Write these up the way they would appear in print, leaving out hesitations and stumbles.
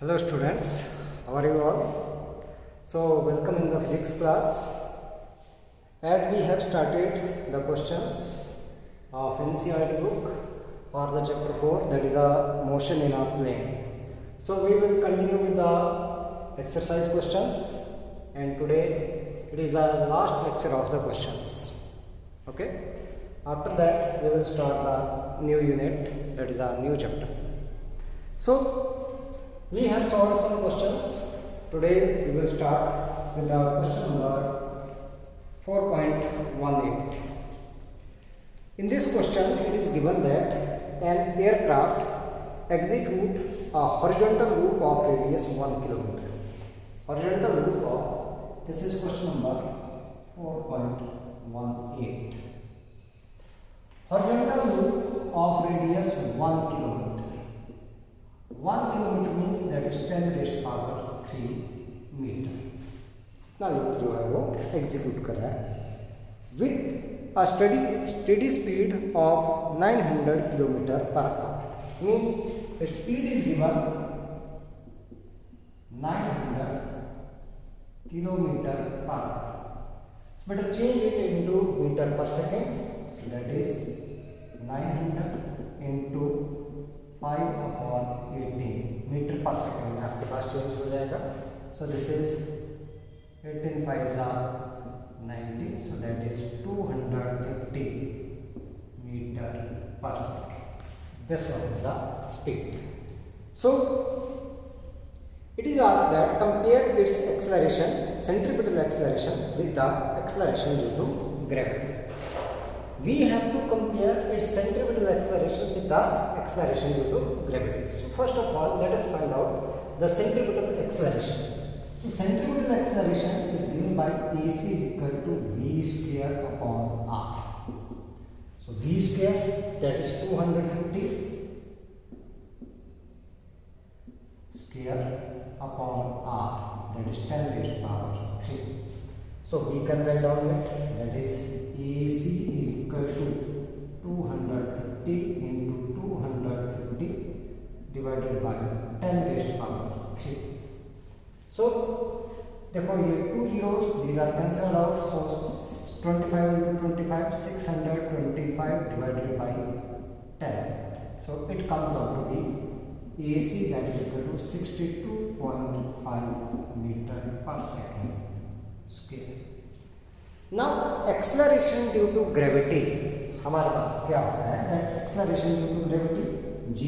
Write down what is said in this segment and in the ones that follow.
Hello students, how are you all? So welcome in the physics class. As we have started the questions of NCERT book for the chapter 4, that is a motion in a plane. So we will continue with the exercise questions, and today it is the last lecture of the questions. Okay, after that we will start the new unit, that is a new chapter. So we have solved some questions. Today we will start with the question number 4.18. In this question it is given that an aircraft execute a horizontal loop of radius 1 kilometer. Horizontal loop of, this is question number 4.18. Horizontal loop of radius 1 kilometer. 1 kilometer means that is 10 raised power 3 metre. ना loop जो है वो execute कर रहा है with a steady speed of 900 kilometre per hour. Means its speed is given 900 kilometre per hour. So better change it into meter per second. So that is 900 into 5/18 metre पर second में आपके पास change हो जाएगा. So this is 18 5s are 90, so that is 250 meter per second. This one is the speed. So it is asked that compare its acceleration, centripetal acceleration, with the acceleration due to gravity. We have to compare its centripetal acceleration with the acceleration due to gravity. So first of all, let us find out the centripetal acceleration. So centripetal acceleration is given by AC is equal to V square upon R. So V square, that is 250 square upon R, that is 10 raised power 3. So we can write down it, that is AC is equal to 230 into 250 divided by 10 raised power 3. So देखो ये 2 zeros, these are cancelled out. So 25 into 25, 625 divided by 10. So it comes out to be AC, that is equal to 62.5 meter per second square. Now acceleration due to gravity हमारे पास क्या होता है? That acceleration due to gravity g,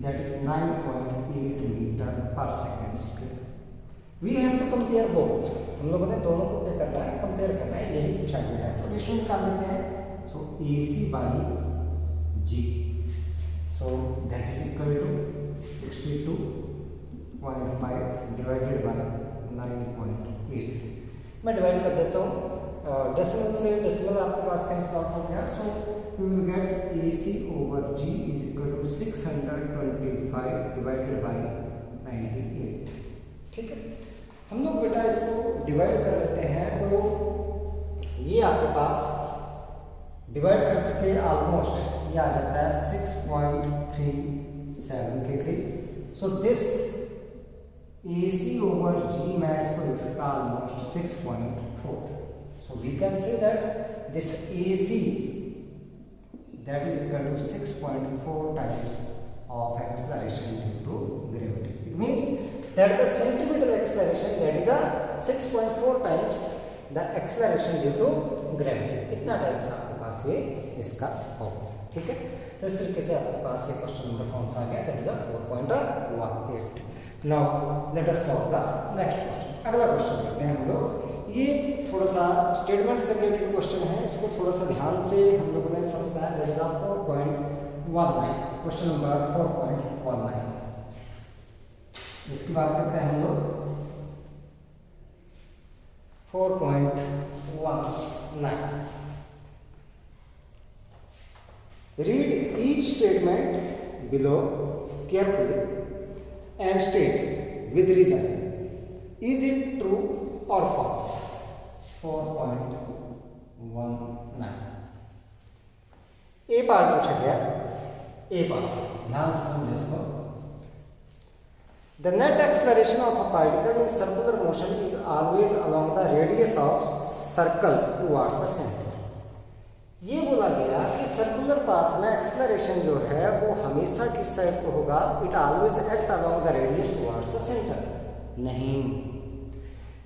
that is 9.8 meter per second square. We have to compare both. हम लोगों ने दोनों को क्या करना है? कंपेयर करना है, यही पूछा गया है. तो रेशियो निकाल देते हैं. So AC by g, so that is equal to 62.5 divided by 9.8. मैं डिवाइड कर देता हूँ. डेसिमल से डेसिमल आपके पास कैंसिल आउट हो गया. So we will get AC over G is equal to 625 divided by 98. ठीक है, हम लोग बेटा इसको डिवाइड कर लेते हैं. तो ये आपके पास डिवाइड करके ऑलमोस्ट ये आ जाता है 6.37 के करीब. So this AC over G मैं इसको लिख सकता almost 6.4. So we can say that this AC, that is equal to 6.4 times of acceleration due to gravity. It means that the centripetal acceleration, that is a 6.4 times the acceleration due to gravity. इतना times आपके पास ये इसका होगा. ठीक है, तो इस तरीके से आपके पास ये क्वेश्चन नंबर कौन सा आ गया? that is a 4.18. Now let us solve the next question. अगला क्वेश्चन करते हैं हम लोग. ये थोड़ा सा स्टेटमेंट से रिलेटेड क्वेश्चन है, इसको थोड़ा सा ध्यान से हम लोगों ने समझना है. That is 4.19. Question number 4.19. इसकी बात करते हैं हम लोग 4.19. Read each statement below carefully and state with reason is it true और फॉल्स. 4.19. ए पार्ट पूछा गया. ए पार्ट ध्यान से समझे इसको. The net acceleration of a particle in circular motion is always along the radius of circle towards the center. ये बोला गया कि सर्कुलर पाथ में एक्सलरेशन जो है वो हमेशा किस साइड को होगा, it always act along the radius towards the centre. नहीं,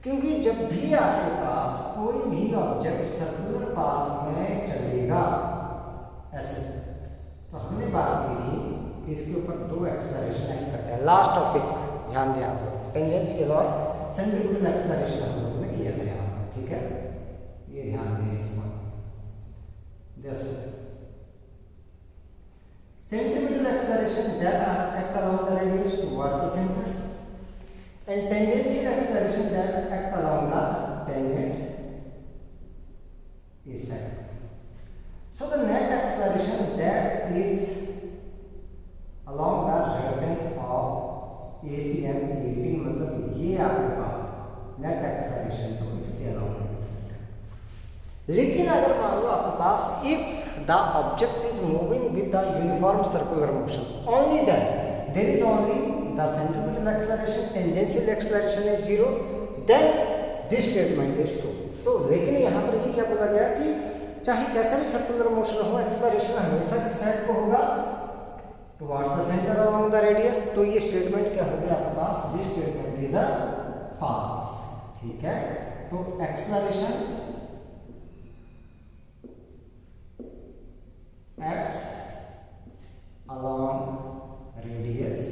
क्योंकि जब भी आपके पास कोई भी ऑब्जेक्ट सर्कुलर पाथ में चलेगा ऐसे, तो हमने बात की थी कि इसके ऊपर दो एक्सलरेशन एक्ट करते हैं। लास्ट टॉपिक ध्यान दें आप लोग, टेंजेंशियल और सेंट्रीफ्यूगल एक्सलरेशन हम लोगों ने किया था यहाँ पर, ठीक है, ये ध्यान दें इसमें। Centripetal acceleration that act along the radius towards the center, and tangential acceleration that act along the tangent is set. So the net acceleration that is along the resultant of AC and AT, मतलब ये आपके पास net acceleration तो इसके along है। लेकिन अगर मान लो आपके पास if the object is moving with the uniform circular motion, only then there is only the centripetal acceleration, tangential acceleration is 0, then this statement is true. तो लेकिन यहाँ पर ये क्या बोला गया कि चाहे कैसा भी सर्कुलर मोशन हो, एक्सलरेशन हमेशा किस साइड को होगा, towards the centre along the radius. तो ये स्टेटमेंट क्या हो गया आपके पास, this statement is a false, ठीक है। तो acceleration acts along radius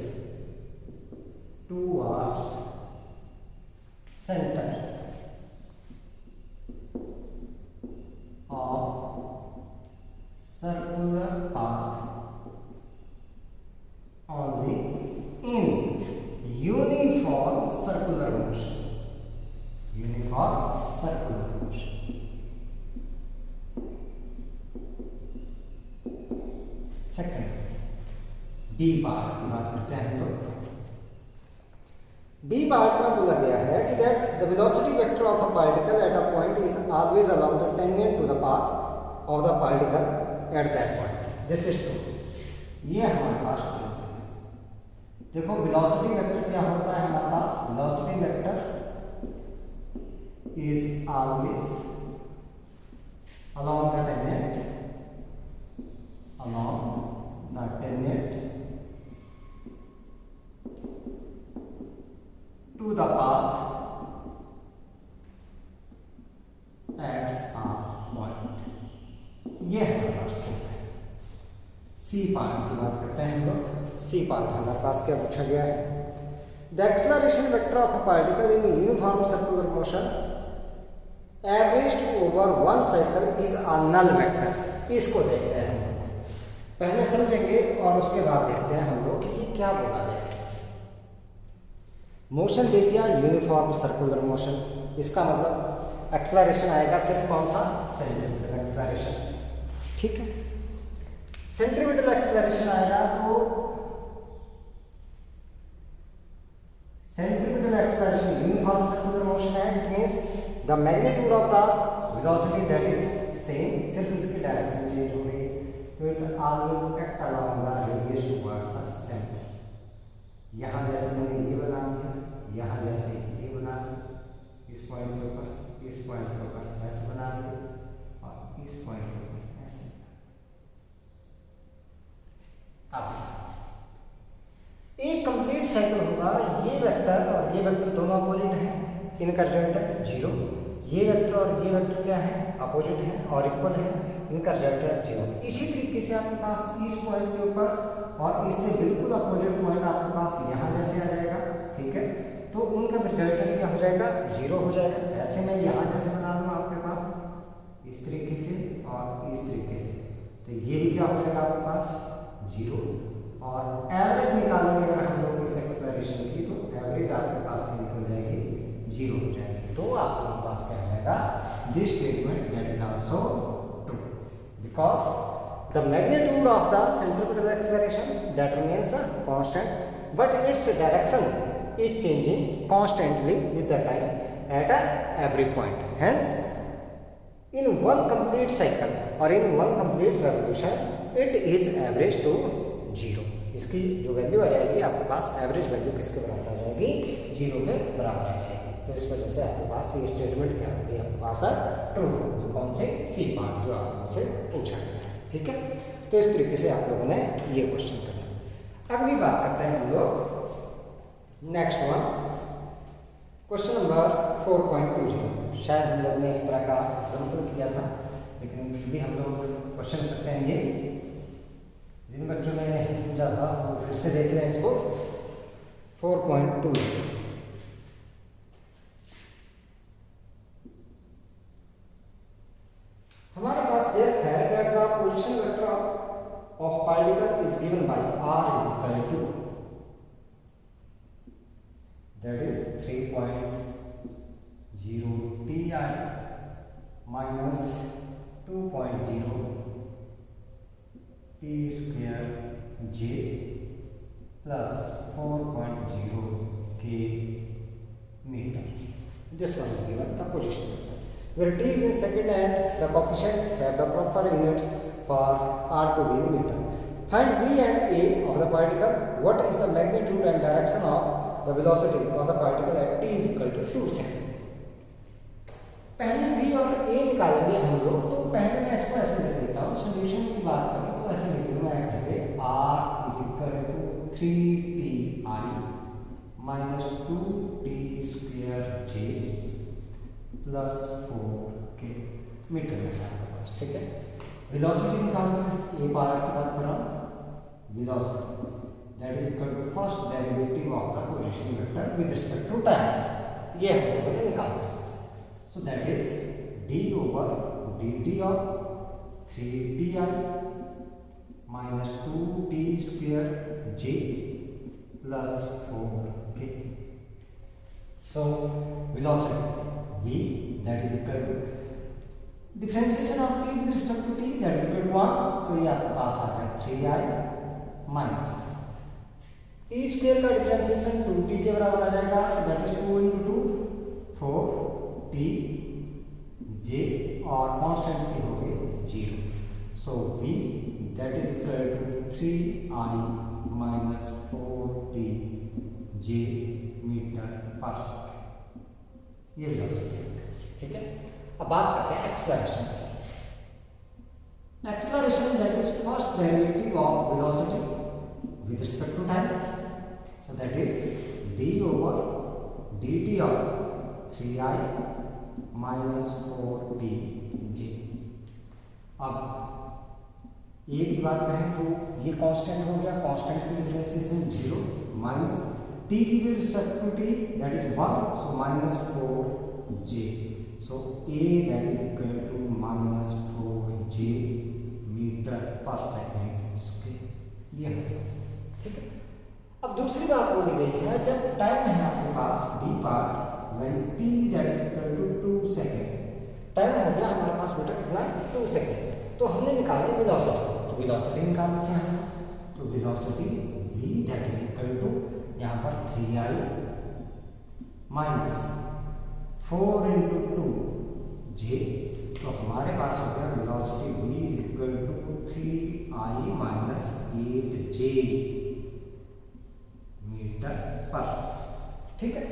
towards center of circular path only in uniform circular motion, uniform circular motion। Second B part की बात करते हैं हम लोग। बी पार्ट में बोला गया है कि that the velocity vector of a particle at a point is always along the tangent to the path of the particle at that point, this is true. ये हमारे पास ट्रू है। देखो वेलोसिटी वेक्टर क्या होता है हमारे पास, velocity vector is always along the tangent, along the tangent to the path at a point। ये हमारे पास है। सी पार्ट की बात करते हैं हम लोग। सी पार्ट हमारे पास क्या पूछा गया है, the acceleration vector of a particle in uniform circular motion averaged over one cycle is a null vector. इसको देखते हैं, पहले समझेंगे और उसके बाद देखते हैं हम लोग कि ये क्या बोला गया है। मोशन दे दिया यूनिफॉर्म सर्कुलर मोशन, इसका मतलब एक्सलरेशन आएगा सिर्फ कौन सा, सेंट्रीपिटल एक्सलरेशन, ठीक है। सेंट्रीपिटल एक्सलरेशन आएगा तो centripetal acceleration uniform circular motion है, it means the magnitude of the velocity that is same, सिर्फ इसकी डायरेक्शन चेंज हो गई, तो it always act along the radius towards the centre. यहाँ जैसे मैंने ये बना दिया, यहाँ जैसे ये बना दिया, इस पॉइंट के ऊपर, इस पॉइंट के ऊपर ऐसे बना दिया और इस पॉइंट के ऊपर ऐसे। अब एक कंप्लीट साइकिल होगा, ये वेक्टर और ये वेक्टर दोनों अपोजिट हैं, इनका रिजल्टेंट 0, ये वेक्टर और ये वेक्टर क्या है, अपोजिट है और इक्वल है, इनका रिजल्टेंट 0। इसी तरीके से आपके पास इस पॉइंट के ऊपर और इससे बिल्कुल अपोजिट पॉइंट आपके पास यहाँ जैसे आ जाएगा, ठीक है, तो उनका रिजल्टेंट क्या हो जाएगा, 0 हो जाएगा। ऐसे में यहाँ जैसे बना दूँ आपके पास इस तरीके से और इस तरीके से, तो ये भी क्या हो जाएगा आपके पास 0। और एवरेज निकालेंगे अगर हम लोग इस एक्सप्लोरेशन की, तो एवरेज आपके पास निकल जाएगी 0 हो जाएगी। तो आपके पास क्या हो जाएगा, this statement that is also true because the magnitude of the centripetal acceleration that remains constant, but its direction is changing constantly with the time at every point. Hence, in one complete cycle or in one complete revolution, it is averaged to 0. इसकी जो value आ जाएगी आपके पास, average value किसके बराबर आ जाएगी, 0 के बराबर आ जाएगी। तो इस वजह से आपके पास ये स्टेटमेंट क्या होगी, आपके पास ट्रू होगी। कौन से, सी पार्ट जो आपसे पूछा गया है। ठीक है, तो इस तरीके से आप लोगों ने ये क्वेश्चन करना। अगली बात करते हैं हम लोग नेक्स्ट वन, क्वेश्चन नंबर 4.20। शायद हम लोग ने इस तरह का एग्जाम्पल किया था, लेकिन भी हम लोग क्वेश्चन करते हैं। ये जिन बच्चों ने नहीं समझा था वो फिर से देख लें इसको। 4.20 हमारे पास दे रखा है that the position vector of particle is given by r is equal to, that is 3.0 ti minus 2.0 t square j plus 4.0 k metre. This one is given the position where t is in second and the coefficient have the proper units for r to be in meter. Find v and a of the particle. What is the magnitude and direction of the velocity of the particle at t is equal to 2 second. पहले v और a निकालेंगे हम लोग। तो पहले मैं इसको ऐसे लिख देता हूँ, सोल्यूशन की बात करूँ तो ऐसे लिख दूँ मैं पहले r is equal to 3ti minus 2t square j plus 4k metre में आपके पास। ठीक है, वेलोसिटी निकालना है, ये पार्ट की बात कर रहा हूँ। Velocity that is equal to first derivative of the position vector with respect to time, ये हम लोगों ने निकालना है। So that is d over dt of 3ti minus 2t square j plus 4k. So velocity v that is equal to differentiation of t with respect to t, that is equal to 1। तो ये आपके पास आ गया 3i minus t square का differentiation 2t के बराबर आ जाएगा, that is 2 into 2 4 t j और कांस्टेंट की हो गई 0। So v that is equal to 3i minus 4t j metre पर सेकेंड, ये वेलोसिटी है। ठीक है, अब बात करते हैं acceleration. Acceleration that is first derivative of velocity with respect to time, so that is d over dt of 3i minus 4t j। अब ए की बात करें तो ये कांस्टेंट हो गया, कांस्टेंट की डिफरेंशिएशन 0 माइनस t की respect to t that is 1, so minus 4j। So a that is equal to minus 4j metre पर सेकेंड स्क्वायर, ये है। ठीक है, अब दूसरी बात बोली गई है, जब टाइम है आपके पास b part when t that is equal to 2 second, time हो गया हमारे पास बेटा कितना, 2 सेकेंड। तो हमने निकाला वेलोसिटी, तो वेलोसिटी निकालना क्या है, तो velocity v that is equal to यहाँ पर 3i माइनस 4 into 2j, तो हमारे पास हो गया velocity v is equal to 3i minus 8j metre पर। ठीक है,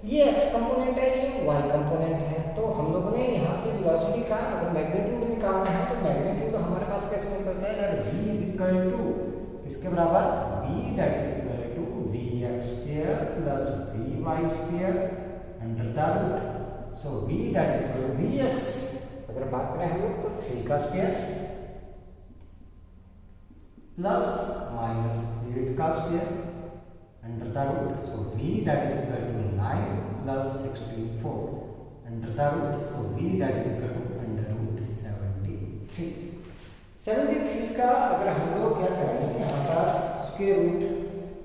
ये x कंपोनेंट है, ये y कंपोनेंट है। तो हम लोगों ने यहाँ से वेलोसिटी का अगर मैग्नीट्यूड निकालना है तो मैग्नीट्यूड हमारे पास कैसे निकलता है, that v is equal to इसके बराबर v that is equal to vx square plus vy square under the root. So v that is equal to vx, अगर बात करें हम लोग तो 3 का स्क्वायर प्लस माइनस 8 का square under the root, so v that is equal to 9 plus 64 under the root, so v that is equal to under root 73। 73 का अगर हम लोग क्या करेंगे, यहाँ पर स्क्वायर रूट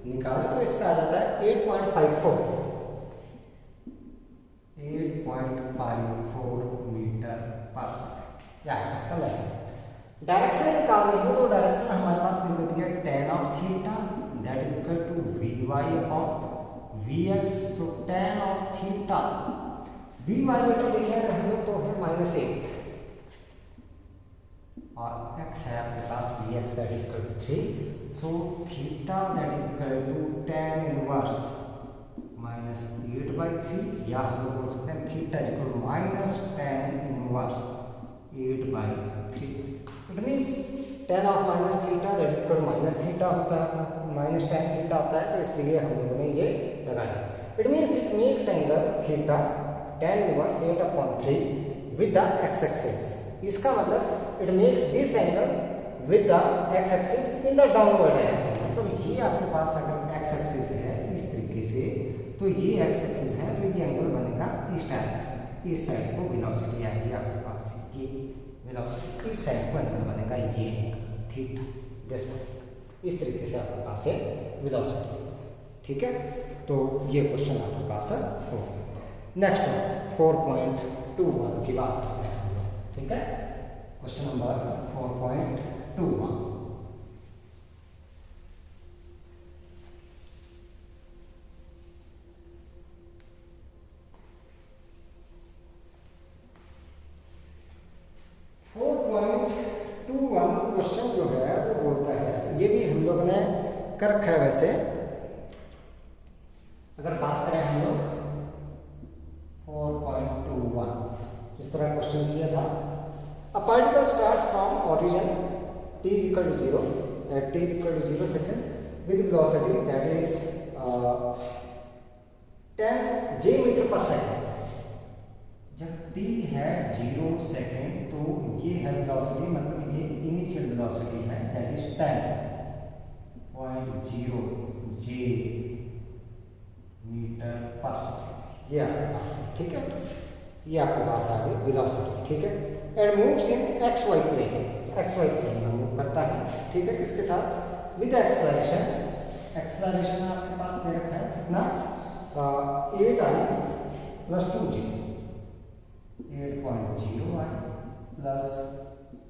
निकालें तो इसका आ जाता है 8.54 मीटर पर सेकेंड, क्या है इसका लेंथ। डायरेक्शन निकालनी हो तो डायरेक्शन हमारे पास निकलती है tan of theta that is equal to vy upon vx, so tan of theta vy बेटा देखिए अगर हम लोग तो है -1, और x है आपके पास bx that is equal to 3, so theta that is equal to tan inverse minus 8/3, या हम लोग बोल सकते हैं theta is equal to minus tan inverse 8/3। It means tan of minus theta that is equal to minus theta होता है, minus tan theta होता है, तो इसलिए हम लोगों ने ये लगाया। It means it makes angle theta tan inverse 8/3 with the x axis. इसका मतलब it makes this angle with the x axis in the downward direction. मतलब ये आपके पास अगर x एक्सिस है इस तरीके से, तो ये x एक्सिस है, तो ये एंगल बनेगा इस डायरेक्शन, इस साइड को वेलोसिटी आएगी आपके पास, ये वेलोसिटी इस साइड को एंगल बनेगा ये थीटा, इस तरीके से आपके पास है वेलोसिटी। ठीक है, तो ये क्वेश्चन आपके पास हो। नेक्स्ट 4.21 की बात करते हैं हम लोग। ठीक है, क्वेश्चन नंबर 4.21। क्वेश्चन जो है वो बोलता है, ये भी हम लोग ने कर रखा है वैसे। अगर बात करें हम लोग 4.21, इस तरह क्वेश्चन दिया था। A particle starts from origin t is equal to 0 at t is equal to 0 second with velocity that is 10 j metre पर सेकेंड। जब t है 0 सेकेंड तो ये है वेलोसिटी, मतलब ये इनिशियल वेलोसिटी है दैट इज 10.0 j मीटर पर सेकेंड, ये आपके पास है। ठीक है, ये आपके पास आ गई वेलोसिटी। ठीक है, and moves in xy plane, xy plane में मूव करता है। ठीक है, किसके साथ? With acceleration. एक्सेलरेशन आपके पास दे रखा है कितना, 8i plus 2j, 8.0i plus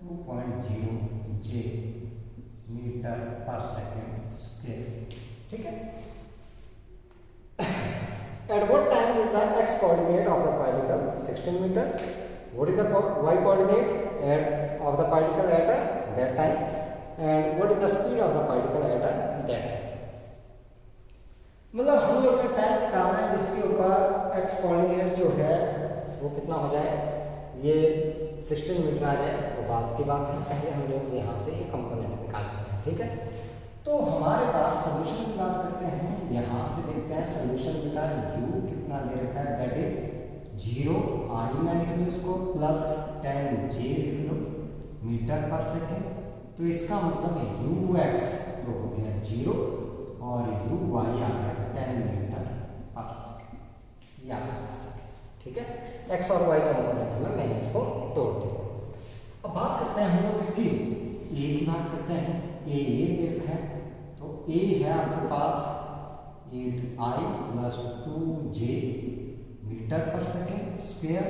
2.0j metre पर सेकेंड स्क्वायर। ठीक है, at what time is the x coordinate of the particle 16 meter? What is the y coordinate of the particle at that time? And what is the speed of the particle at that time? मतलब हम लोग ने time निकालना है जिसके ऊपर x coordinate जो है वो कितना हो जाए, ये 16 मीटर आ जाए, वो बात की बात है। पहले हम लोग यहाँ से ये कंपोनेंट निकालते हैं। ठीक है, तो हमारे पास सोल्यूशन की बात करते हैं। यहाँ से देखते हैं सोल्यूशन बेटा, u कितना दे रखा है दैट इज 0i में लिख लो इसको, प्लस 10j लिख लो मीटर पर सेकेंड। तो इसका मतलब ux तो हो गया 0 और uy आ गया 10 मीटर पर सेकेंड, ये आपके पास है। ठीक है, x और y कंपोनेंट में मैंने इसको तोड़ दिया। अब बात करते हैं हम लोग इसकी a की बात करते हैं। a ये दे रखा है, तो a है आपके पास 8i प्लस 2j मीटर पर सेकेंड स्क्वायर।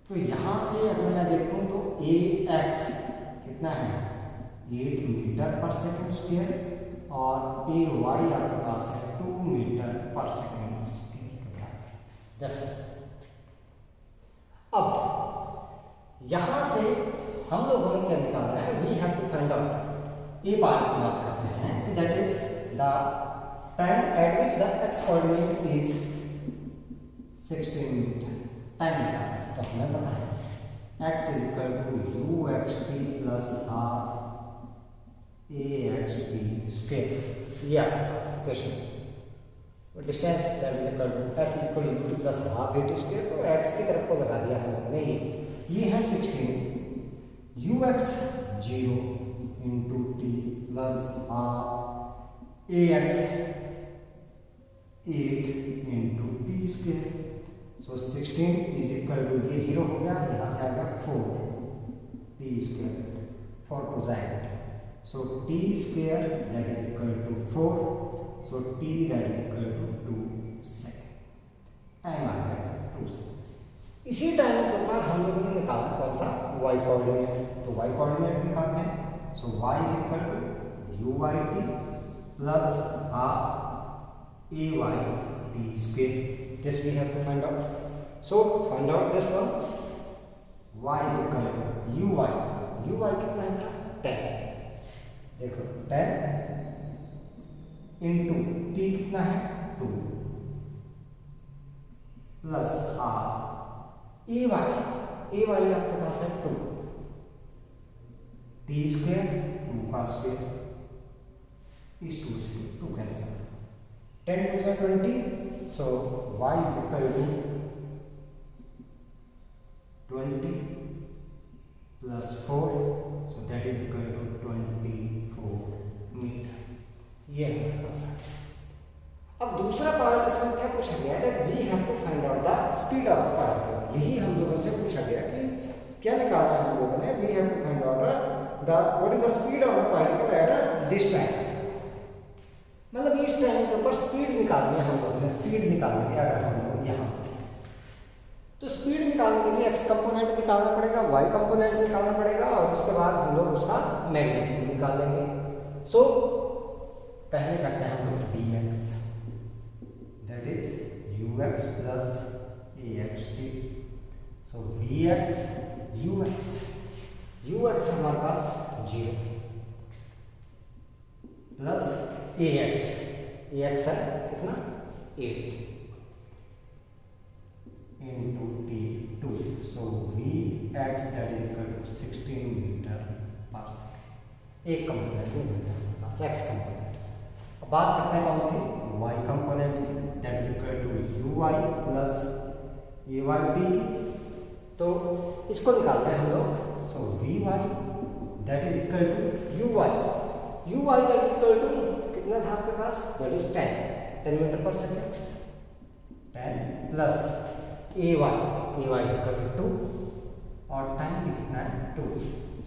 तो यहाँ से अगर मैं देखूँ तो ax कितना है 8 मीटर पर सेकेंड स्क्वायर, और ay आपके पास है 2 मीटर पर सेकेंड स्क्वायर के बराबर। अब यहाँ से हम लोगों ने क्या निकालना है, we have to find out a part की बात करते हैं कि that is the time at which the x coordinate is 16 metre. Time निकालना है तो हमें पता है x is equal to u x t plus half A x t square. ये आपके पास question distance that is equal to s is equal to u plus half a t square. तो x की तरफ को लगा दिया हम लोगों ने, ये है 16 U X 0 into T plus half A X 8 into T square. So 16 is equal to, ये 0 हो गया, यहाँ से आएगा 4 टी स्क्वायर, 4 को जाएगा। So T square that is equal to 4, so T that is equal to 2 second. Time आ गया 2 सेकेंड। इसी टाइम के ऊपर हम लोगों ने निकाला कौन सा, y कोऑर्डिनेट। तो y कोऑर्डिनेट निकालते हैं। So y is equal to you Y T plus half A Y T square. This we have to find out. So find out this one. Y is equal to uy U Y कितना है बेटा 10, देखो 10 into T कितना है 2 plus half A Y आपके पास है 2, T square 2 का square, इस 2 से 2 कैंसिल, 10 2 से 20, so y is equal to 20 plus 4, so that is equal to 24 metre. ये हमारे पास आ गया। अब दूसरा पार्ट इसमें क्या पूछा गया है, we have to find out the speed of the particle. यही हम लोगों से पूछा गया कि क्या निकाला है हम लोगों ने, we have to find out the what is the speed of the particle at this time, मतलब इस टाइम के ऊपर स्पीड निकालनी है हम लोगों ने। स्पीड निकालनी है अगर हम लोग यहाँ तो स्पीड निकालने के लिए एक्स कंपोनेंट निकालना पड़ेगा, वाई कंपोनेंट निकालना पड़ेगा और उसके बाद हम लोग उसका मैग्नीट्यूड निकालेंगे। सो पहले करते हैं हम लोग V X, that is U X plus A x T. So V X U X हमारे पास 0 प्लस ए एक्स है कितना 8 into T 2, so V X that is equal to 16 metre पर सेकेंड। एक कंपोनेंट नहीं मिलता हमारे पास एक्स कंपोनेंट। अब बात करते हैं कौन सी, वाई कंपोनेंट की, that is equal to you y plus a Y t. तो इसको निकालते हैं हम लोग। So v y that is equal to you y that is equal to कितना था आपके पास, दैट इज 10 मीटर पर second, 10 plus a y is equal to 2 और टाइम भी कितना है 2,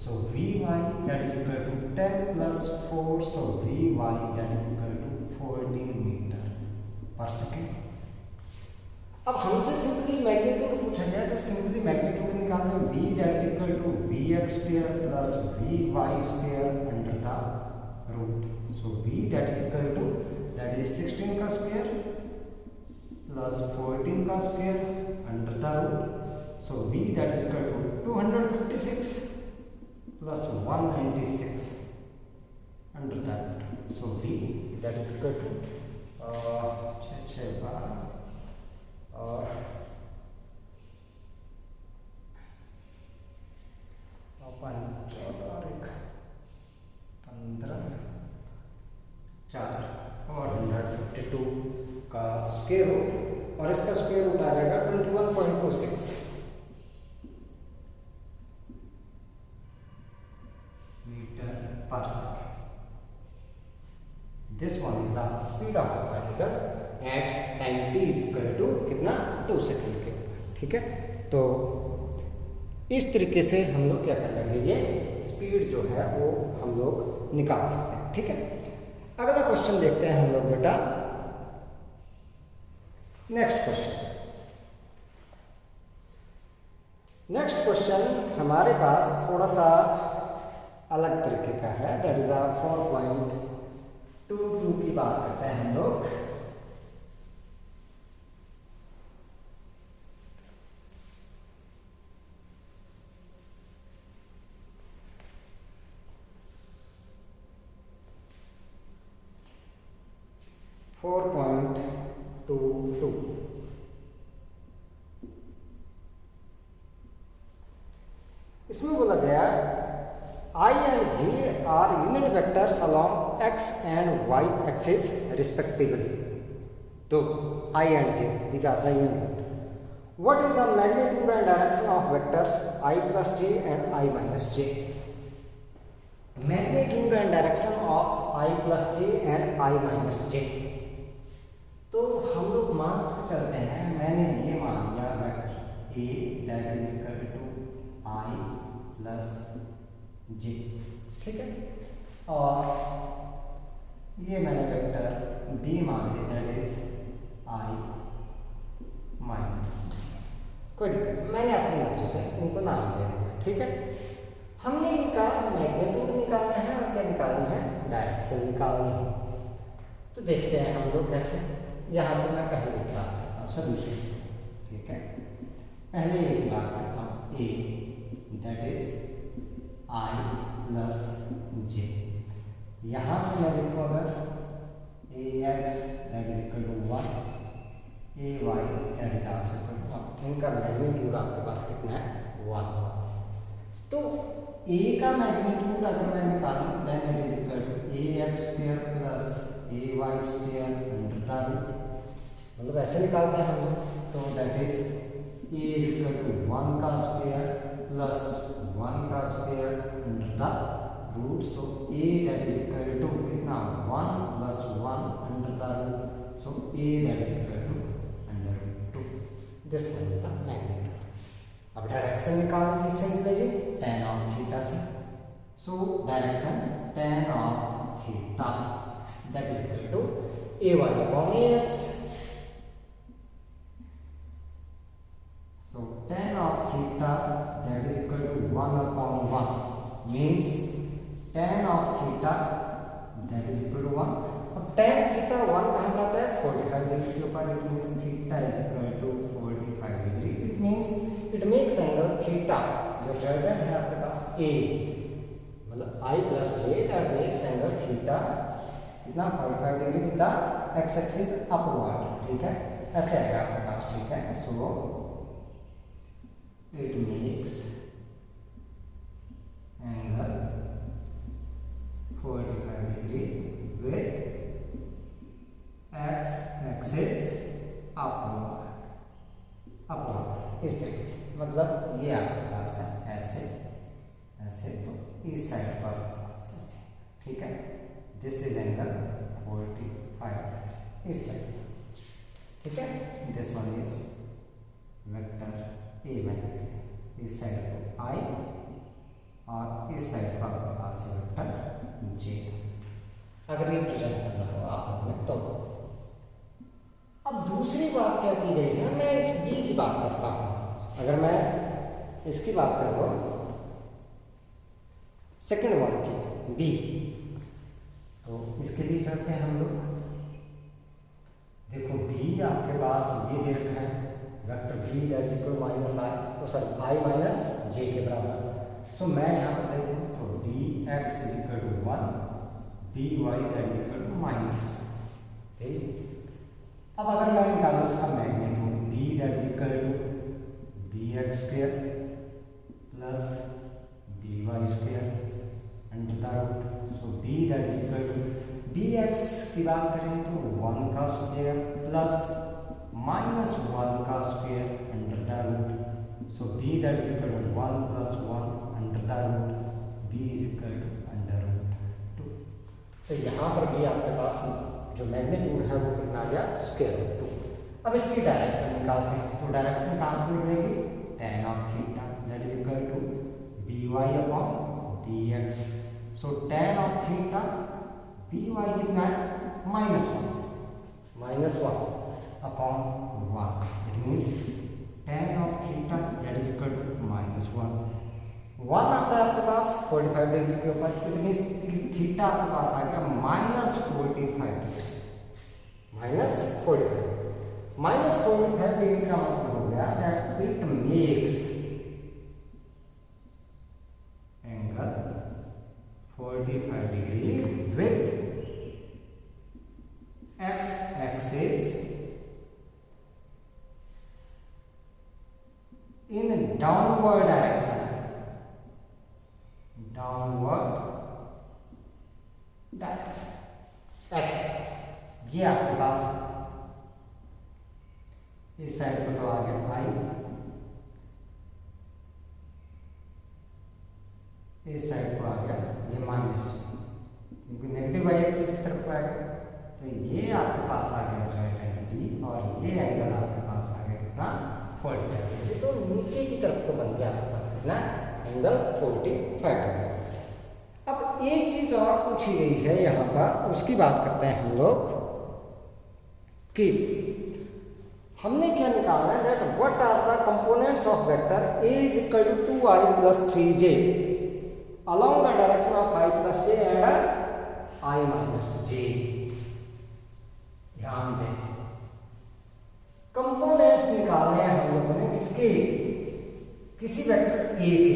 so v y that is equal to 10 plus 4, so v y that is equal to 14 metre पर सेकेंड। अब हमसे सिंपली मैग्नीट्यूड पूछा गया तो सिंपली मैग्नीट्यूड निकालना, v that is equal to v x square plus v y square under the root. So v that is equal to that is 16 का square plus 14 का square under the root. So v that is equal to 256 plus 196 under the root. So v that is equal to 6 12 और 14 और 15 4 और 152 का square root और इसका square root आ जाएगा 21.26 metre पर second. This one is the speed of the particle at time t is equal to कितना 2 second के ऊपर। ठीक है, तो इस तरीके से हम लोग क्या कर लेंगे, ये स्पीड जो है वो हम लोग निकाल सकते हैं। ठीक है, अगला क्वेश्चन देखते हैं हम लोग बेटा। नेक्स्ट क्वेश्चन हमारे पास थोड़ा सा अलग तरीके का है, दैट इज 4.22 की बात करते हैं हम लोग। इसमें बोला गया I and J are unit vectors along x and y axis respectively. So I and J, these are the unit vectors. What is the magnitude and direction of vectors I plus j and I minus j? Magnitude and direction of I plus j and I minus j. तो हम लोग मान कर चलते हैं, मैंने ये मान लिया vector a that is equal to I plus j। ठीक है, और ये मैंने वेक्टर b मान लिया that is I minus j। कोई दिक्कत नहीं, मैंने अपनी मर्जी से इनको नाम दे दिया। ठीक है, हमने इनका मैग्नीट्यूड निकालना है और क्या निकालनी है, डायरेक्शन निकालनी है। तो देखते हैं हम लोग कैसे। यहाँ से मैं पहले की बात करता हूँ सॉल्यूशन। ठीक है, पहले एक बात करता हूँ a that is I plus J. यहाँ से मैं लिखूँ अगर A X that is equal to 1, A Y that is also equal to 1। इनका मैग्नीट्यूड आपके पास कितना है 1। तो ए का मैग्नीट्यूड अगर मैं निकालूँ then it is equal to a x square plus a y square under the root, मतलब ऐसे निकालते हैं हम लोग। तो that is a is equal to 1 का स्क्वायर प्लस 1 का square under the root. So a that is equal to कितना 1 plus 1 under the root. So a that is equal to under root 2। This one is the magnitude. अब direction निकालने की से मिलेगी tan of theta से। So direction tan of theta that is equal to a y upon a x. So tan of theta that is equal to 1 upon 1 means tan of theta that is equal to 1। अब tan theta 1 कहाँ पर आता है 45 degree के ऊपर। It means theta is equal to 45 degree. It means it makes angle theta जो resultant है आपके पास ए मतलब I plus J that makes angle theta कितना 45 degree with the X axis upward. ठीक है, ऐसे आएगा आपके पास। ठीक है, so it makes angle 45 degree with X axis upward इस तरीके से। मतलब ये आपके पास है ऐसे ऐसे, तो इस साइड पर ऐसे। ठीक है, दिस इज एंगल 45 इस साइड। ठीक है, this one is vector A minus इस साइड को आई और इस साइड पर आपके पास है वेक्टर जे। अगर ये प्रेजेंट करना हो आप लोगों ने तो। अब दूसरी बात क्या की गई है, मैं इस बी की बात करता हूँ। अगर मैं इसकी बात करूँ सेकेंड वन की बी, तो इसके लिए चलते हैं हम लोग। देखो बी आपके पास ये दे रखा है vector B that is equal minus I, तो सर आई माइनस जे के बराबर। सो मैं यहाँ पर देखूँ तो b x is equal to 1, b y that is equal to minus. अब अगर मैं निकालूँ इसका magnitude b that is equal to b x square plus b y square under the root. So b that is equal to b x की बात करें तो 1 का स्क्वायर प्लस माइनस 1 का square under the root. So b that is equal to 1 plus 1 under the root. B is equal to under root 2। तो यहाँ पर भी आपके पास जो मैग्नीट्यूड है वो कितना आ गया स्क्वायर रूट 2। अब इसकी डायरेक्शन निकालते हैं। तो डायरेक्शन कहाँ से निकलेगी tan of theta that is equal to b y upon b x. So tan of theta b y कितना है -1 upon 1। It means tan of theta that is equal to -1 आता है आपके पास 45 डिग्री के ऊपर। इट मीन्स थीटा आपके पास आ गया -45 डिग्री। -45 डिग्री का मतलब हो गया that it makes angle 45 degree with x axis in downward direction. ऐसे ये आपके पास इस साइड को तो आ गया आई, इस साइड को आ गया ये माइनस, क्योंकि नेगेटिव वाई एक्सिस की तरफ को आएगा। तो ये आपके पास आ गया राइट एंगल डी और ये एंगल आपके पास आ गया कितना 45 डिग्री। तो नीचे की तरफ को बन गया आपके पास कितना एंगल 45 डिग्री। अब एक चीज और पूछी गई है यहाँ पर, उसकी बात करते हैं हम लोग कि हमने क्या निकाला है that what are the components of vector a is equal to 2i plus 3j along the direction of i plus j and i minus j। ध्यान दें, कंपोनेंट्स निकालने हैं हम लोगों ने किसके, किसी वेक्टर a के।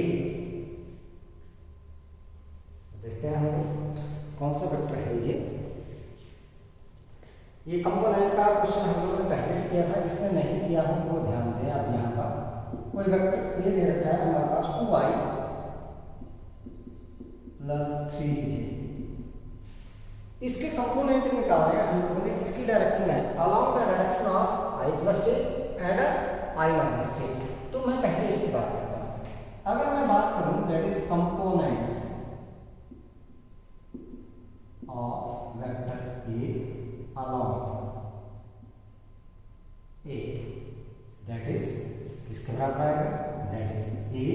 देखते हैं हम कौन सा वेक्टर है ये कंपोनेंट का क्वेश्चन हम लोगों ने पहले भी किया था। जिसने नहीं किया हो वो ध्यान दें। अब यहाँ पर कोई वेक्टर ए दे रखा है हमारे पास 2y प्लस 3j। इसके कंपोनेंट निकालने हम लोगों ने इसकी डायरेक्शन है along the direction of i plus j and i minus j। तो मैं पहले इसकी बात करता हूँ। अगर मैं बात करूँ that is component of vector a along a, that is किसके बराबर आएगा? That is a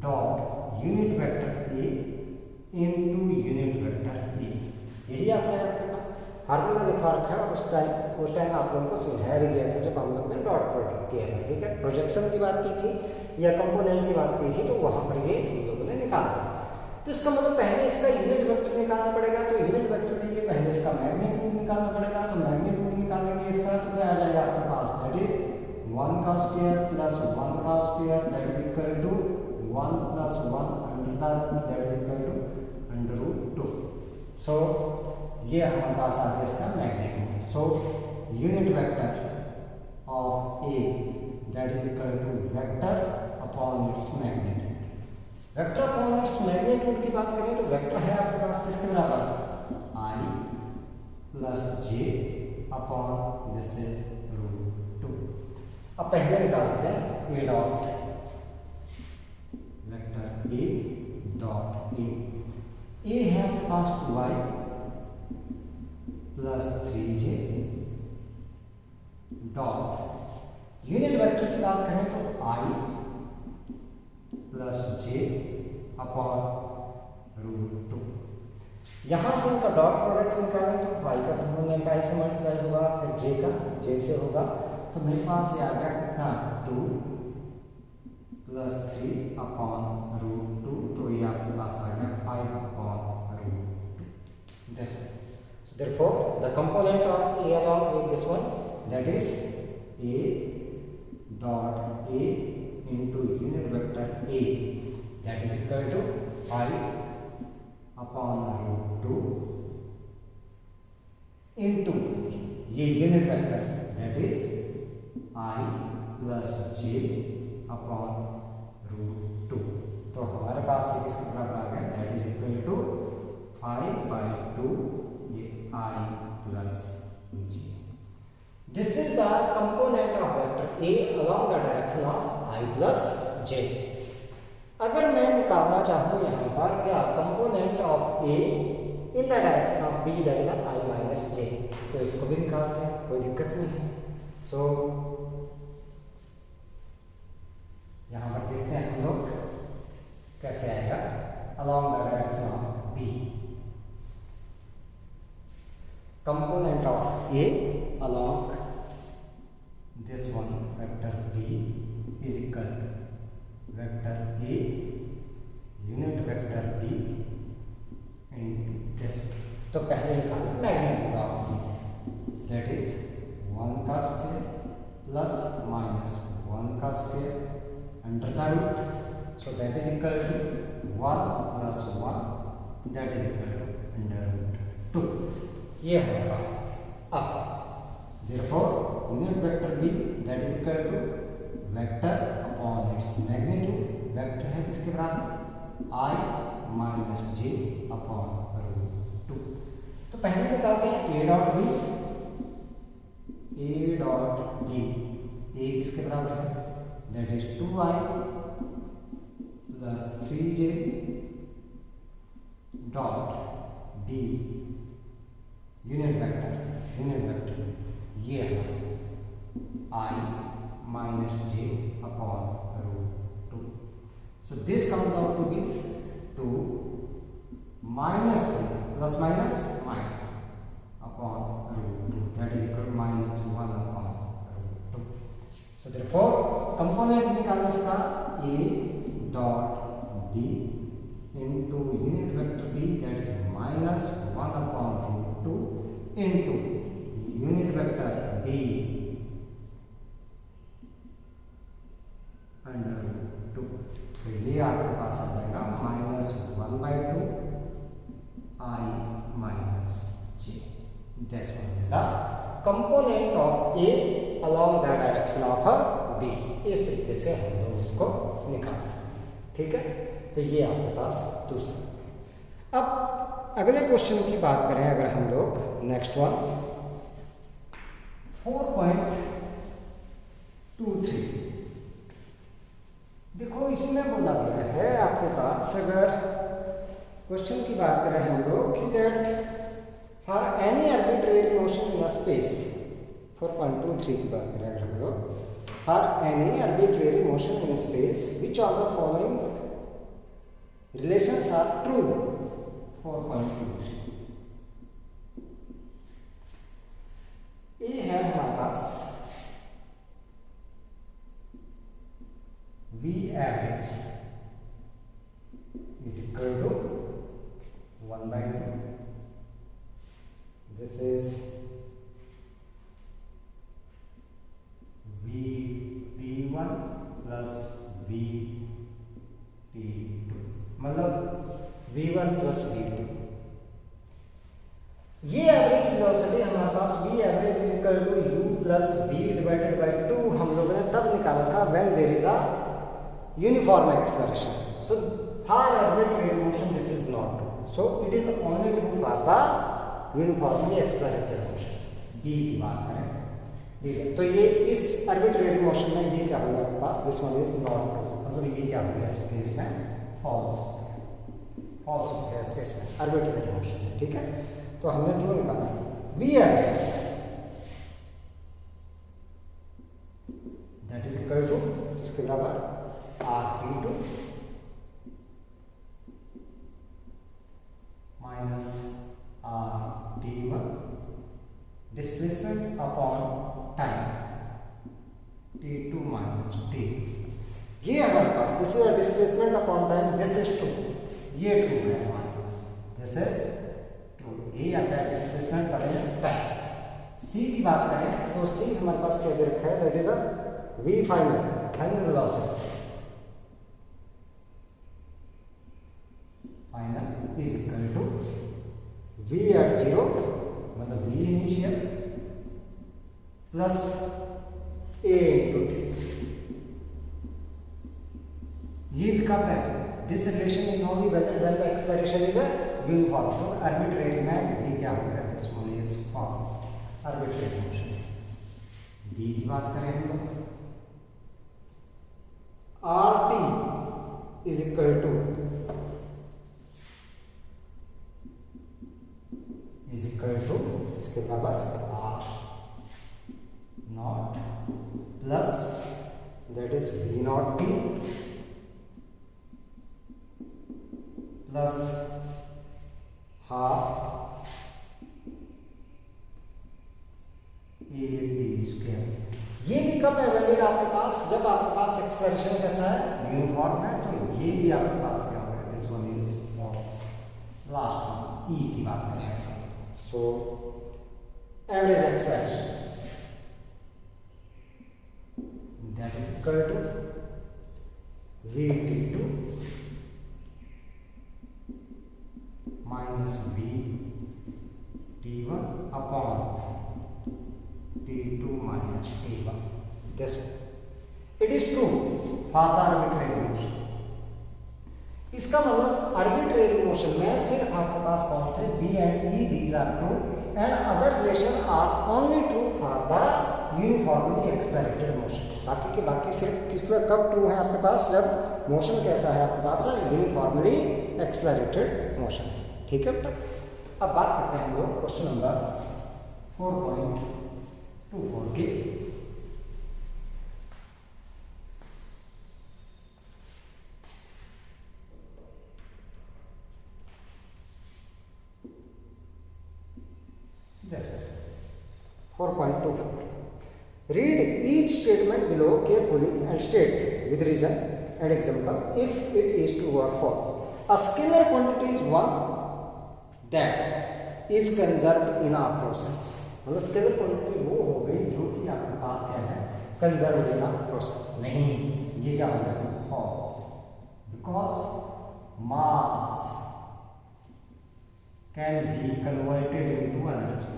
dot unit vector a into unit vector a। यही आता है आपके पास। हार्मोन में लिखा रखा है और उस टाइम आप लोगों को समझाया भी गया था जब हम लोग ने डॉट प्रोडक्ट किया था। ठीक है, प्रोजेक्शन की बात की थी या कंपोनेंट की बात की थी, तो वहां पर ये हम लोगों ने निकाला। तो इसका मतलब पहले इसका यूनिट वेक्टर निकालना पड़ेगा। तो यूनिट वेक्टर के लिए पहले इसका मैग्नीट्यूड निकालना पड़ेगा। तो मैग्नीट्यूड निकालेंगे इसका तो क्या आ जाएगा आपके पास? दैट इज 1 का स्क्वायर प्लस 1 का square that is equal to 1 plus 1 under the that is equal to under root 2। So ये हमारे पास आ गया इसका magnitude. So unit vector of a that is equal to vector upon its magnitude. Vector upon its magnitude की बात करें तो वेक्टर है आपके पास किसके बराबर? i plus j upon this is root 2। अब पहले निकालते हैं a dot vector a dot a है आपके पास 2y plus 3j dot unit vector की बात करें तो i plus j upon root 2। यहाँ से इनका डॉट प्रोडक्ट निकालें तो y का कंपोनेंट i से मल्टीप्लाई होगा, फिर j का j से होगा। तो मेरे पास ये आ गया कितना? 2 प्लस 3 अपॉन रूट 2। तो ये आपके पास आ गया 5 upon root 2। This so therefore the component of a along with this one that is a dot a into unit vector a that is equal to 5 upon root 2 into ये unit vector that is I plus j upon root 2। तो हमारे पास ये किसके बराबर आ गया? that is equal to 5 by 2 ये I plus j। This is the component of vector a along the direction of I plus j। अगर मैं निकालना चाहूँ यहाँ पर क्या component of a in the direction of b that is I minus j, तो इसको भी निकालते हैं, कोई दिक्कत नहीं है। सो यहाँ पर देखते हैं हम लोग कैसे आएगा along the direction of b component of a along this one vector b is equal to vector a unit vector b into this। तो पहले निकालो magnitude of b that is 1 का स्क्वायर प्लस माइनस 1 का square under the root. So that is equal to 1 plus 1 that is equal to under root 2। ये हमारे पास। अब therefore unit vector b that is equal to vector upon its magnitude। वेक्टर है किसके बराबर? I minus j upon root 2। तो पहले निकालते हैं a dot b। a dot b a किसके बराबर है? That is 2i plus 3j dot b unit vector ये है I minus j upon root 2। So this comes out to be 2 minus 3 plus minus minus upon root 2 that is equal to minus 1 upon root 2। So therefore component निकालना इसका a dot b into unit vector b that is minus 1 upon root 2 into unit vector b under root 2। तो ये आपके पास आ जाएगा minus 1 1/2 I minus j. This one is the component of A along the direction of B. इस तरीके से हम लोग इसको निकाल सकते हैं, ठीक है। तो ये आपके पास दूसरा। अब अगले क्वेश्चन की बात करें अगर हम लोग, नेक्स्ट वन 4.23। देखो इसमें बोला गया है आपके पास, अगर क्वेश्चन की बात करें हम लोग कि that for any arbitrary motion in space, 4.23 की बात करें अगर हम लोग, for any arbitrary motion in space which of the following relations are true. 4.23 ये है हमारे पास V average is equal to 1/2. This is VT1 plus VT2, मतलब V1 plus V2। ये एवरेज वेलोसिटी हमारे पास V average is equal to U plus V divided by 2 हम लोगों ने तब निकाला था when there is a uniform acceleration. So for arbitrary motion this is not true. So it is only true for the uniformly accelerated motion. B की बात करें, ठीक है, तो ये इस arbitrary motion में ये क्या होगा आपके पास, this one is not true, मतलब ये क्या हो गया इस केस में false हो गया इस केस में arbitrary motion, ठीक है। तो हमने ट्रू निकाला V average that is equal to किसके बराबर RT2 minus RT1 displacement upon time T2 minus T। ये हमारे पास this is a displacement upon time, this is true, ये ट्रू है हमारे पास, दिस इज ट्रू। ये आता है डिस्प्लेसमेंट पर टाइम। सी की बात करें तो सी हमारे पास क्या दे रखा है, that is a V final velocity final is equal to V at 0 मतलब V initial plus A into T। ये कब है, this relation is only when the acceleration is a uniform. तो आर्बिट्रेरी में ये क्या हो गया, this one is false, arbitrary motion. D की बात करें हम लोग, RT is equal to इसके बराबर R not plus that is V not T plus half AB square. ये भी कब है वैलिड आपके पास, जब आपके पास एक्सेलरेशन कैसा है, यूनिफॉर्म है। तो ये भी आपके पास क्या होगा, this one is false. Last one E की बात करें, so average acceleration that is equal to VT2 minus VT1 upon T2 minus T1। This one. It is true for the arbitrary motion। इसका मतलब arbitrary motion में सिर्फ आपके पास कौन से B and E, these are true and other relation are only true for the uniformly accelerated motion। बाकी के बाकी सिर्फ किसका कब ट्रू है आपके पास, जब मोशन कैसा है आपके पास, यूनिफॉर्मली एक्सेलरेटेड मोशन है, ठीक है बेटा। अब बात करते हैं हम लोग क्वेश्चन नंबर 4.24 की। This one 4.24 read each statement below carefully and state with reason and example if it is true or false। A scalar quantity is one that is conserved in a process। मतलब scalar quantity वो हो गई जो कि आपके पास क्या है, कंजर्व्ड इन अ प्रोसेस। नहीं, ये क्या हो गया, false, because mass can be converted into energy.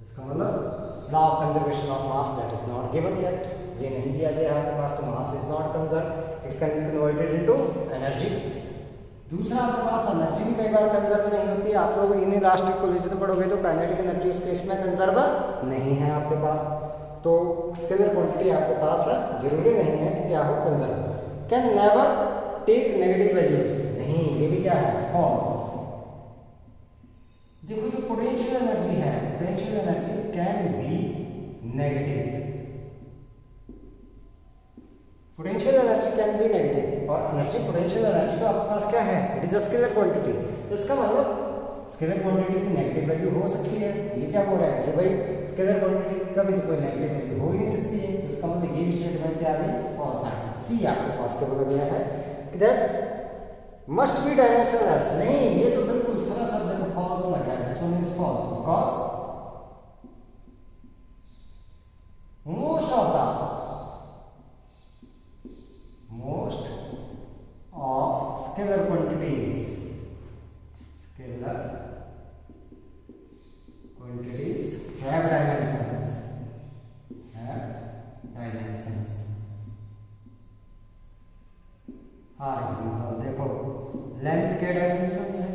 इसका मतलब law of conservation of mass that is not given yet, ये नहीं दिया गया है आपके पास, तो mass is not conserve, it can be converted into energy. दूसरा आपके पास एनर्जी भी कई बार कंजर्व नहीं होती है, आप लोग इनइलास्टिक कोलिजन पढ़ोगे तो काइनेटिक एनर्जी उस केस में कंजर्व नहीं है आपके पास, तो स्केलर क्वांटिटी आपके पास है, जरूरी नहीं है कि क्या हो conserve. Can never take negative values, नहीं, ये भी क्या है, फॉल्स। देखो जो पोटेंशियल एनर्जी है, potential energy can be negative, potential energy can be negative, और एनर्जी पोटेंशियल एनर्जी तो आपके पास क्या है, it is a scalar quantity, तो इसका मतलब स्केलर क्वांटिटी की नेगेटिव वैल्यू हो सकती है। ये क्या बोल रहा है कि भाई स्केलर क्वांटिटी का भी तो कोई नेगेटिव वैल्यू हो ही नहीं सकती है, तो इसका मतलब ये भी स्टेटमेंट क्या आ गई, फॉल्स आ गई। सी आपके पास क्या बोला गया है कि दैट मस्ट बी डायमेंशनलेस, नहीं, ये तो बिल्कुल सरासर देखो फॉल्स लग रहा है, this one is false because most of scalar quantities have dimensions, for example देखो लेंथ के डायमेंशंस है,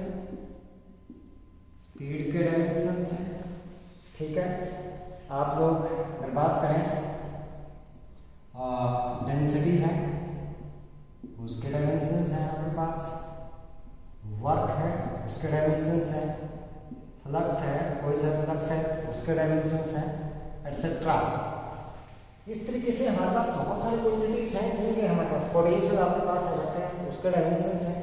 स्पीड के डायमेंशंस है, ठीक है। आप लोग अगर बात करें डेंसिटी है, उसके डायमेंशंस हैं आपके पास, वर्क है उसके डायमेंशंस हैं, फ्लक्स है, कोई सा फ्लक्स है उसके डायमेंशंस हैं, एटसेट्रा। इस तरीके से हमारे पास बहुत सारी क्वांटिटीज हैं जिनके हमारे पास पोटेंशियल आपके पास रहते हैं, उसके डायमेंशंस हैं।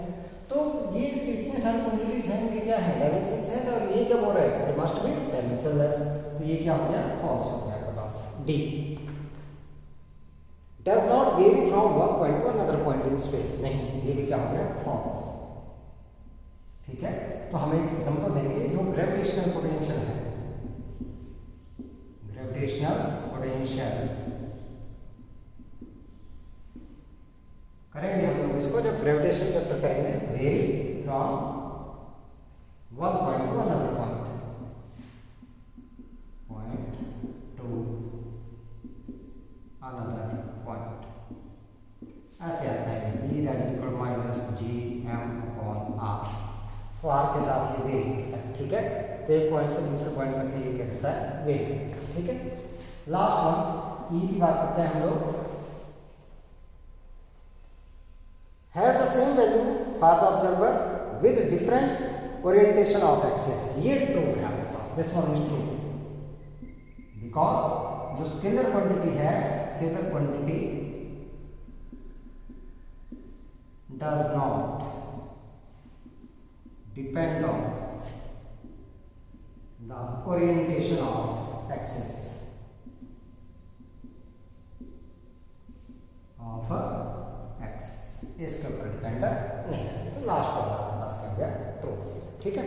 तो ये इतने सारी क्वांटिटीज हैं, इनके क्या है, डायमेंशंस हैं, और ये क्या बोल रहा है, इट मस्ट बी डायमेंशनलेस, तो ये क्या हो गया, फॉल्स हो गया आपके पास। D, does not vary from one point to another point in space, नहीं, ये भी क्या हो गया, फॉल्स, ठीक है। तो हम एक एग्जांपल देंगे, जो ग्रेविटेशनल पोटेंशियल है, ग्रेविटेशनल पोटेंशियल करेंगे हम लोग इसको, जब ग्रेविटेशन चैप्टर करेंगे, very from one point to another point to another point, ऐसे आता है, E that is equal minus g m upon r, तो आर के साथ ये वेरी करता है, ठीक है। तो एक पॉइंट से दूसरे पॉइंट तक ये क्या करता है, वेरी करता है, ठीक है। लास्ट वन, ई की बात करते हैं हम लोग, has the same value for the observer with different orientation of axis, ये ट्रू है आपके पास, this one is true, because जो स्केलर क्वांटिटी है, scalar quantity does not depend on the orientation of axis of axis, इसके ऊपर depend नहीं है, तो लास्ट वाला आपके पास क्या गया, ट्रू, ठीक है।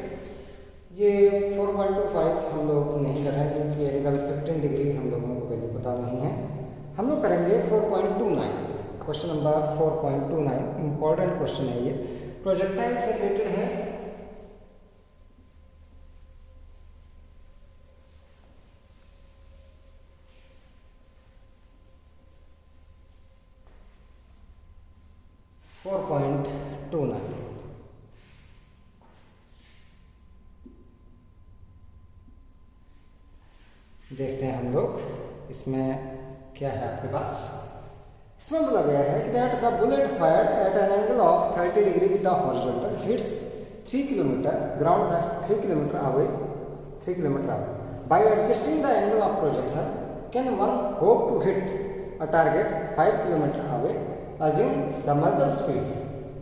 ये 4.25 हम लोग नहीं कर रहे हैं क्योंकि एंगल 15 डिग्री हम लोगों को पहले पता नहीं है, हम लोग करेंगे 4.29, क्वेश्चन नंबर 4.29, इंपॉर्टेंट क्वेश्चन है ये, प्रोजेक्टाइल से रिलेटेड है। देखते हैं हम लोग इसमें क्या है आपके पास। इसमें बोला गया है कि that the bullet fired at an angle of 30 degree with the horizontal hits 3 kilometre ground that 3 kilometre away by adjusting the angle of projection can one hope to hit a target 5 kilometre away assume the muzzle speed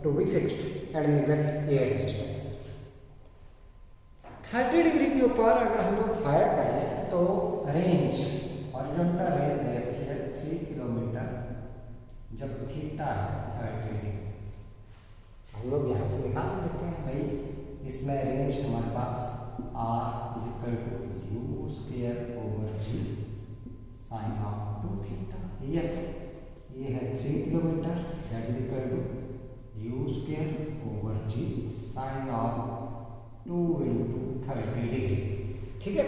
to be fixed and neglect air resistance। 30 degree के ऊपर अगर हम लोग fire करें तो range horizontal range दे रखी है 3 kilometre, जब थीटा है 30 डिग्री, हम लोग यहाँ से निकाल लेते हैं भाई, इसमें रेंज हमारे पास r equal to u square over g sine of 2 theta, ये है 3 kilometre that is equal to square over g sine of 2 into 30 degree. ठीक है,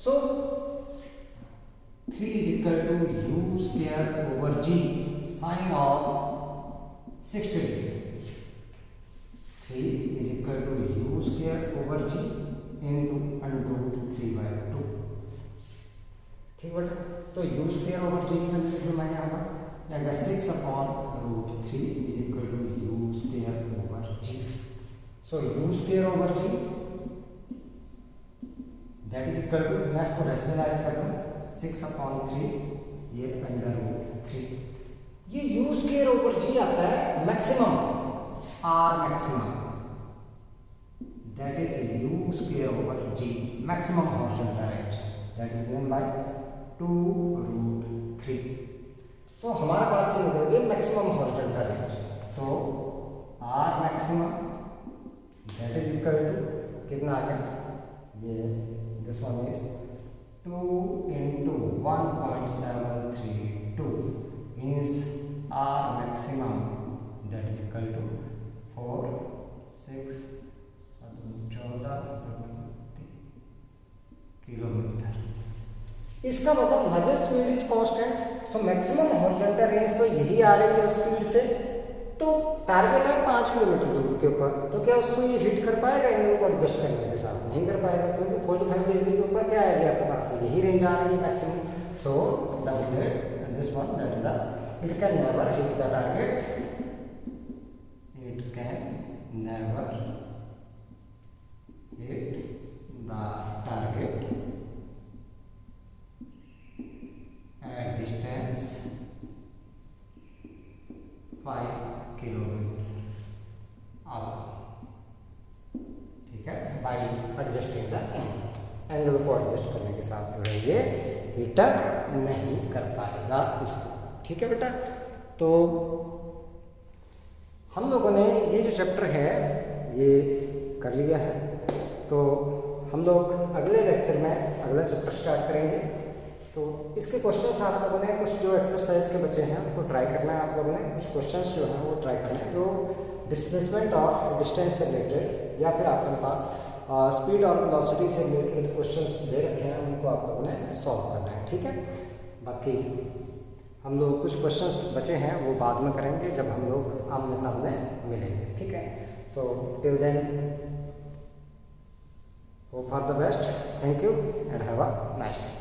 so 3 is equal to u square over g sine of 60 degree. 3 is equal to u square over g into √3/2। ठीक बेटा, तो you square over जी निकाल लिख लो मैं यहाँ पर, जाएगा 6/√3 is equal to u square over g. So u square over g that is equal to, मैं इसको रेशनलाइज कर दूँ, 6/3 ये √3। ये यू स्क्वायर ओवर जी आता है maximum, r maximum, that is u square over g maximum horizontal range, that is given by 2√3। तो हमारे पास ये हो गया मैक्सिमम हॉरिजॉन्टल रेंज। तो r maximum that is equal to कितना आ गया, ये this one is 2 into 1.732 means r maximum that is equal to 4, 6, 14 kilometre. इसका मतलब नजर speed is constant, so maximum horizontal range तो यही आ रही है उस स्पीड से। तो टारगेट है 5 किलोमीटर दूर के ऊपर, तो क्या उसको ये हिट कर पाएगा एंगल को एडजस्ट करने के साथ? नहीं कर पाएगा, क्योंकि 45 डिग्री के ऊपर क्या आएगी आपके पास, यही रेंज आ रही है maximum. So the bullet this one that is it can never hit the target, it can never hit the target at distance 5 kilometre our. ठीक है, बाई एडजस्टिंग द एंगल को एडजस्ट करने के साथ जो है ये हीटर नहीं कर पाएगा इसको। ठीक है बेटा, तो हम लोगों ने ये जो चैप्टर है ये कर लिया है। तो हम लोग अगले लेक्चर में अगला चैप्टर स्टार्ट करेंगे। तो इसके क्वेश्चंस आप लोगों ने कुछ जो एक्सरसाइज के बचे हैं उनको ट्राई करना है, आप लोगों ने कुछ क्वेश्चंस जो हैं वो ट्राई करना है जो डिस्प्लेसमेंट और डिस्टेंस से रिलेटेड या फिर आपके पास स्पीड और वेलोसिटी से रिलेटेड क्वेश्चंस दे रखे हैं उनको आप लोगों ने सॉल्व करना है। ठीक है, बाकी हम लोग कुछ क्वेश्चंस बचे हैं वो बाद में करेंगे जब हम लोग आमने सामने मिलेंगे। ठीक है, so till then hope for the best. Thank you and have a nice day.